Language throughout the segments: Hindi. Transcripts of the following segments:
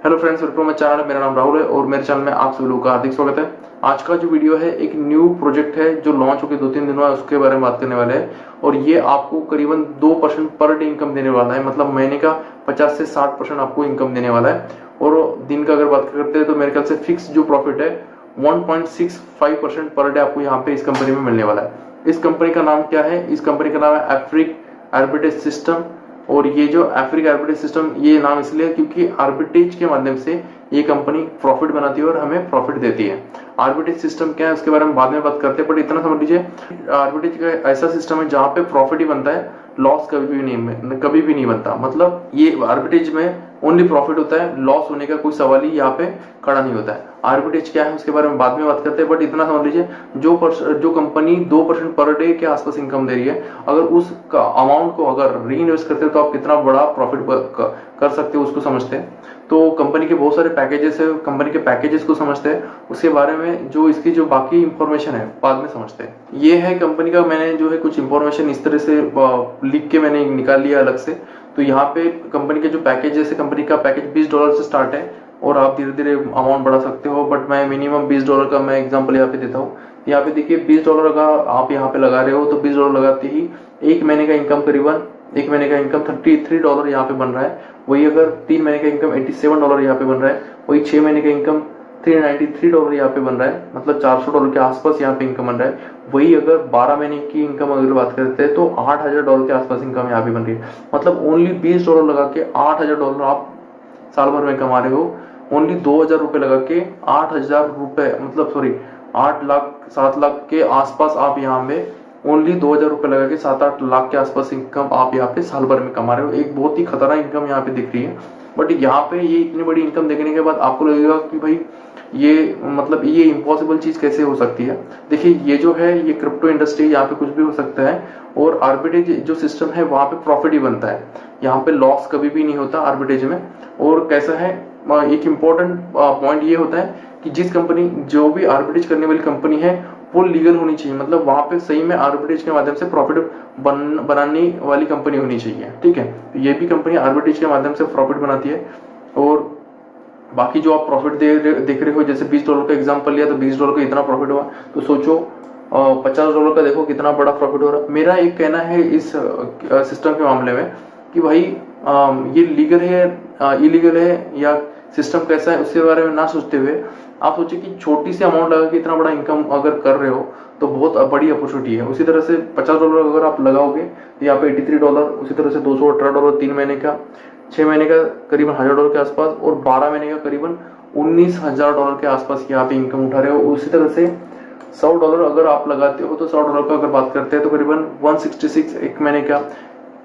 Hello friends, welcome my channel. मेरा नाम राहुल है और मेरे चैनल में आप सभी लोगों का हार्दिक स्वागत है। आज का जो वीडियो है एक न्यू प्रोजेक्ट है जो लॉन्च होकर 2-3 दिन हुआ है, उसके बारे में बात करने वाले हैं। और ये आपको करीबन 2% पर डे इनकम देने वाला है, मतलब महीने का 50 से 60% आपको इनकम देने वाला है। और दिन का अगर बात करते हैं तो मेरे ख्याल से फिक्स जो प्रॉफिट है 1.65% पर डे आपको यहाँ पे इस कंपनी में मिलने वाला है। इस कंपनी का नाम क्या है? इस कंपनी का नाम है एफ्रिक आर्बिट्रेज सिस्टम। और ये जो एफ्रिक आर्बिट्रेज सिस्टम, ये नाम इसलिए क्योंकि आर्बिट्रेज के माध्यम से ये कंपनी प्रॉफिट बनाती है और हमें प्रॉफिट देती है। आर्बिट्रेज सिस्टम क्या है उसके बारे में बाद में बात करते हैं, बट इतना समझ लीजिए आर्बिट्रेज का ऐसा सिस्टम है जहां पे प्रॉफिट ही बनता है, लॉस कभी भी नहीं बनता। मतलब ये आर्बिट्रेज में ओनली प्रॉफिट होता है, लॉस होने का कोई सवाल ही यहाँ पे खड़ा नहीं होता है। आर्बिट्रेज क्या है उसके बारे में बाद में बात करते हैं, बट इतना समझ लीजिए जो कंपनी 2% पर डे के आसपास इनकम दे रही है, अगर उस अमाउंट को अगर री इन्वेस्ट करते हो तो आप कितना बड़ा प्रॉफिट कर सकते हो उसको समझते हैं। तो कंपनी के बहुत सारे पैकेजेस है, कंपनी के पैकेजेस को समझते हैं, उसके बारे में जो इसकी जो बाकी इंफॉर्मेशन है बाद में समझते हैं। ये है कंपनी का, मैंने जो है कुछ इंफॉर्मेशन इस तरह से लिख के मैंने निकाल लिया अलग से। तो यहाँ पे कंपनी के जो पैकेजेस है, कंपनी का पैकेज $20 से स्टार्ट है और आप धीरे धीरे अमाउंट बढ़ा सकते हो, बट मैं मिनिमम $20 का मैं एग्जांपल यहाँ पे देता हूँ। यहाँ पे देखिए $20 का आप यहाँ पे लगा रहे हो तो $20 लगाते ही एक महीने का इनकम करीबन $33 यहाँ पे बन रहा है। वही अगर 3 महीने का इनकम $87 यहाँ पे बन रहा है, वही 6 महीने का इनकम $393 यहाँ पे बन रहा है, मतलब $400 के आसपास यहाँ पे इनकम बन रहा है। वही अगर 12 महीने की इनकम अगर बात करते हैं तो $8000 के आसपास इनकम यहाँ पे बन रही है। मतलब ओनली $20 लगा के $8000 आप साल भर में कमा रहे हो। ओनली $2000 लगा के 8000 रुपए, मतलब सॉरी 8 लाख 7 लाख के आसपास आप यहाँ में ओनली $2000 लगा के 7-8 लाख के आसपास इनकम आप यहाँ पे साल भर में कमा रहे हो। एक बहुत ही खतरनाक इनकम यहाँ पे दिख रही है। बट यहाँ पे ये इतनी बड़ी इनकम देखने के बाद आपको लगेगा कि भाई ये मतलब ये इम्पॉसिबल चीज कैसे हो सकती है। देखिए ये जो है ये क्रिप्टो इंडस्ट्री, यहाँ पे कुछ भी हो सकता है। और आर्बिट्रेज जो सिस्टम है वहां पे प्रॉफिट ही बनता है, यहाँ पे लॉस कभी भी नहीं होता आर्बिट्रेज में। और कैसा है, एक इम्पोर्टेंट पॉइंट ये होता है कि जिस कंपनी जो भी आर्बिट्रेज करने वाली कंपनी है वो लीगल होनी चाहिए, मतलब वहां पे सही में आर्बिट्रेज के माध्यम से प्रॉफिट बनाने वाली कंपनी होनी चाहिए। ठीक है, तो ये भी कंपनी आर्बिट्रेज के माध्यम से प्रॉफिट बनाती है। और बाकी जो आप प्रॉफिट देख रहे हो, जैसे $20 का एग्जांपल लिया तो $20 का इतना प्रॉफिट हुआ, तो सोचो $50 का देखो कितना बड़ा प्रॉफिट हो रहा है। मेरा एक कहना है इस सिस्टम के मामले में कि भाई ये लीगल है इलीगल है या सिस्टम कैसा है उसके बारे में ना सोचते हुए आप सोचे कि छोटी सी अमाउंट लगा के इतना बड़ा इनकम अगर कर रहे हो तो बहुत बड़ी अपॉर्चुनिटी है। उसी तरह से $50 अगर आप लगाओगे तो यहाँ पे $83, उसी तरह से $218 3 महीने का, 6 महीने का करीबन $1000 के आसपास और 12 महीने का करीबन $19000 के आसपास यहाँ पे इनकम उठा रहे हो। उसी तरह से $100 अगर आप लगाते हो तो $100 का अगर बात करते हैं तो करीबन 166 एक महीने का,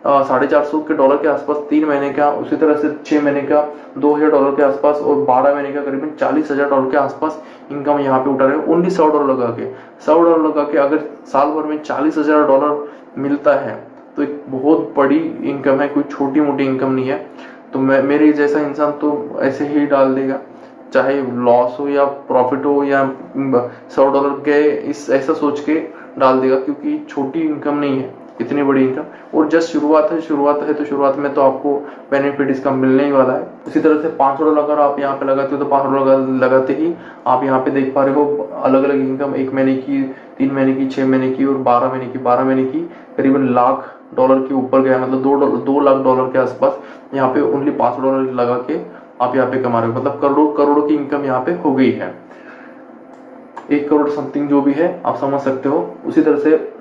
$450 के आसपास 3 महीने का, उसी तरह से 6 महीने का $2000 के आसपास और 12 महीने का करीबन $40000 के आसपास इनकम यहाँ पे उठा रहे हो ओनली $100 लगा के। $100 लगा के अगर साल भर में $40000 मिलता है तो एक बहुत बड़ी इनकम है, कोई छोटी मोटी इनकम नहीं है। तो मेरे जैसा इंसान तो ऐसे ही डाल देगा, चाहे लॉस हो या प्रॉफिट हो या $100 के इस ऐसा सोच के डाल देगा, क्योंकि छोटी इनकम नहीं है, इतनी बड़ी इनकम। और जस्ट शुरुआत है तो शुरुआत में तो आपको बेनिफिट इसका मिलने ही वाला है। उसी तरह से $500 अगर आप यहाँ पे लगाते हो तो $500 लगाते ही आप यहाँ पे देख पा रहे हो अलग अलग इनकम, 1 महीने की, 3 महीने की, 6 महीने की और 12 महीने की करीबन $1,00,000 के ऊपर गया, मतलब $2 लाख के आसपास यहाँ पे ओनली $500 लगा के आप यहाँ पे कमा रहे हो। मतलब करोड़ों की इनकम यहाँ पे हो गई है, 1 करोड़ समथिंग जो भी है आप समझ सकते हो। उसी तरह से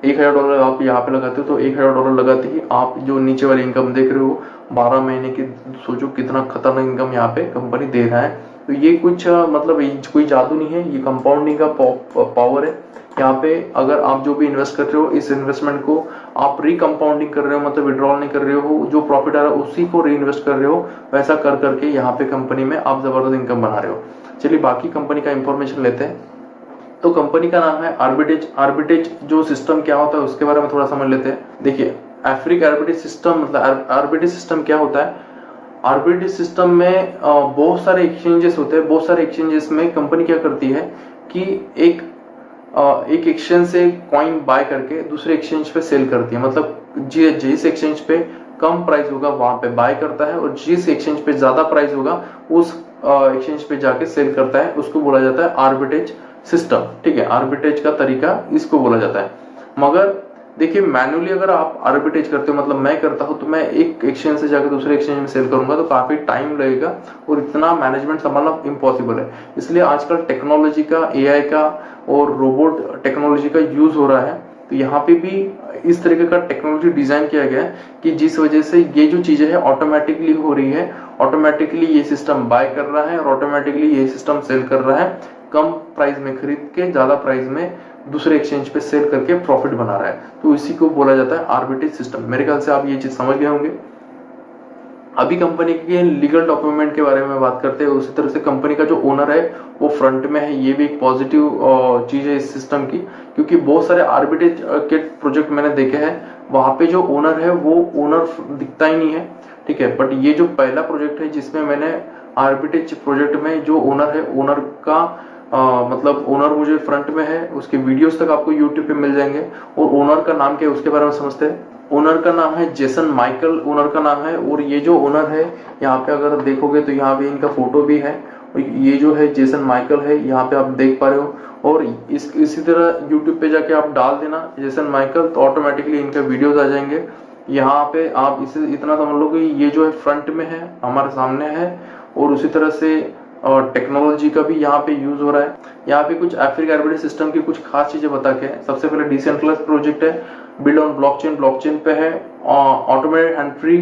$1000 आप यहाँ पे लगाते हो तो $1000 लगाते ही आप जो नीचे वाली इनकम देख रहे हो 12 महीने की, सोचो कितना खतरनाक इनकम यहाँ पे कंपनी दे रहा है। तो ये कुछ मतलब कोई जादू नहीं है, ये कंपाउंडिंग का पावर है। यहाँ पे अगर आप जो भी इन्वेस्ट कर रहे हो इस इन्वेस्टमेंट को आप रिकम्पाउंडिंग कर रहे हो, मतलब विड्रॉल नहीं कर रहे हो, जो प्रॉफिट आ रहा है उसी को री इन्वेस्ट कर रहे हो। वैसा कर करके यहाँ पे कंपनी में आप जबरदस्त इनकम बना रहे हो। चलिए बाकी कंपनी का इंफॉर्मेशन लेते हैं। तो कंपनी का नाम है आर्बिट्रेज। आर्बिट्रेज जो सिस्टम क्या होता है उसके बारे में थोड़ा समझ लेते हैं। देखिए एफ्रिक आर्बिट्रेज सिस्टम, मतलब आर्बिट्रेज सिस्टम क्या होता है। आर्बिट्रेज सिस्टम में बहुत सारे एक्सचेंजेस होते हैं। बहुत सारे एक्सचेंजेस में कंपनी क्या करती है कि एक एक्सचेंज से कॉइन बाय करके दूसरे एक्सचेंज पे सेल करती है। मतलब जिस एक्सचेंज पे कम प्राइस होगा वहां पे बाय करता है, और जिस एक्सचेंज पे ज्यादा प्राइस होगा उस एक्सचेंज पे जाके सेल करता है। उसको बोला जाता है आर्बिट्रेज सिस्टम। ठीक है, आर्बिट्रेज का तरीका इसको बोला जाता है। मगर देखिए, मैन्युअली अगर आप आर्बिट्रेज करते हो, मतलब मैं करता हूं, तो मैं एक एक्सचेंज से जाकर दूसरे एक्सचेंज में सेल करूंगा तो काफी टाइम लगेगा और इतना मैनेजमेंट संभालना इम्पॉसिबल है। इसलिए आजकल टेक्नोलॉजी का, एआई का और रोबोट टेक्नोलॉजी का यूज हो रहा है। तो यहाँ पे भी इस तरीके का टेक्नोलॉजी डिजाइन किया गया है कि जिस वजह से ये जो चीजें है ऑटोमेटिकली हो रही है, ऑटोमेटिकली ये सिस्टम बाय कर रहा है और ऑटोमेटिकली ये सिस्टम सेल कर रहा है, कम प्राइस में खरीद के ज्यादा प्राइस में दूसरे एक्सचेंज पे सेल करके प्रॉफिट बना रहा है। तो इसी को बोला जाता है आर्बिट्रेज सिस्टम। मेरे ख्याल से आप ये चीज समझ गए होंगे। अभी कंपनी के लीगल डॉक्यूमेंट के बारे में बात करते हैं। उसी तरह से कंपनी का जो ओनर है वो फ्रंट में है, ये भी एक पॉजिटिव चीज है इस सिस्टम की, क्योंकि बहुत सारे आर्बिट्रेज के प्रोजेक्ट मैंने देखे हैं, वहां पे जो ओनर है वो ओनर दिखता ही नहीं है। ठीक है, बट ये जो पहला प्रोजेक्ट है जिसमें मैंने आर्बिट्रेज प्रोजेक्ट में जो ओनर है, ओनर का मतलब ओनर मुझे फ्रंट में है, उसके वीडियोस तक आपको यूट्यूब पे मिल जाएंगे। और ओनर का नाम क्या है उसके बारे में समझते हैं। ओनर का नाम है जेसन माइकल, ओनर का नाम है। और ये जो ओनर है, यहाँ पे अगर देखोगे तो यहाँ पे इनका फोटो भी है, और ये जो है जेसन माइकल है, यहाँ पे आप देख पा रहे हो। और इसी तरह यूट्यूब पे जाके आप डाल देना जेसन माइकल, तो ऑटोमेटिकली इनका वीडियोस आ जाएंगे। यहाँ पे आप इसे इतना समझ लो कि ये जो है फ्रंट में है, हमारे सामने है, और उसी तरह से और टेक्नोलॉजी का भी यहाँ पे यूज हो रहा है। यहाँ पे कुछ अफ्रीका आर्बिट्रेज सिस्टम की कुछ खास चीजें बता के। सबसे पहले डिसेंट्रलाइज्ड प्रोजेक्ट है, बिल्ड ऑन ब्लॉकचेन, ब्लॉकचेन पे है। ऑटोमेटेड एंड फ्री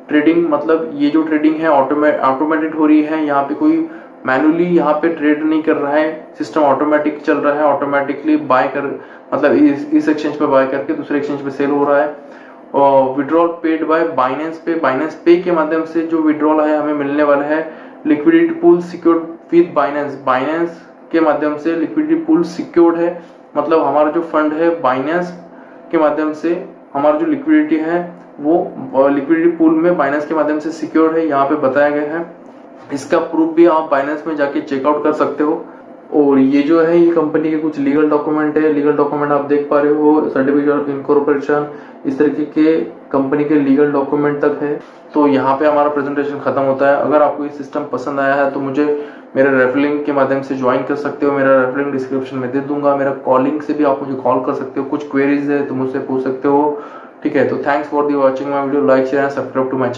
ट्रेडिंग, मतलब ये जो ट्रेडिंग है ऑटोमेटेड हो रही है। यहाँ पे कोई मैन्युअली यहाँ पे ट्रेड नहीं कर रहा है, सिस्टम ऑटोमेटिक चल रहा है, ऑटोमेटिकली बाय कर, मतलब इस एक्सचेंज पे बाय करके दूसरे एक्सचेंज पे सेल हो रहा है। विड्रॉल पेड बाय बाइनेंस पे, बाइनेंस पे के माध्यम से जो विड्रॉल है हमें मिलने वाला है। Liquidity pool secured with Binance, Binance के माध्यम से लिक्विडिटी पूल सिक्योर्ड है, मतलब हमारा जो फंड है बाइनेंस के माध्यम से, हमारा जो लिक्विडिटी है वो लिक्विडिटी पूल में बाइनेंस के माध्यम से सिक्योर्ड है, यहाँ पे बताया गया है। इसका प्रूफ भी आप बाइनेंस में जाके चेकआउट कर सकते हो। और ये जो है ये कंपनी के कुछ लीगल डॉक्यूमेंट है, लीगल डॉक्यूमेंट आप देख पा रहे हो, सर्टिफिकेट ऑफ इनकॉर्पोरेशन, इस तरीके के कंपनी के लीगल डॉक्यूमेंट तक है। तो यहाँ पे हमारा प्रेजेंटेशन खत्म होता है। अगर आपको ये सिस्टम पसंद आया है तो मुझे मेरे रेफरल लिंक के माध्यम से ज्वाइन कर सकते हो। मेरा रेफरल लिंक डिस्क्रिप्शन में दे दूंगा। मेरा कॉलिंग से भी आप मुझे कॉल कर सकते हो, कुछ क्वेरीज है तो मुझसे पूछ सकते हो। ठीक है, तो thanks for the watching my video, like share and subscribe to my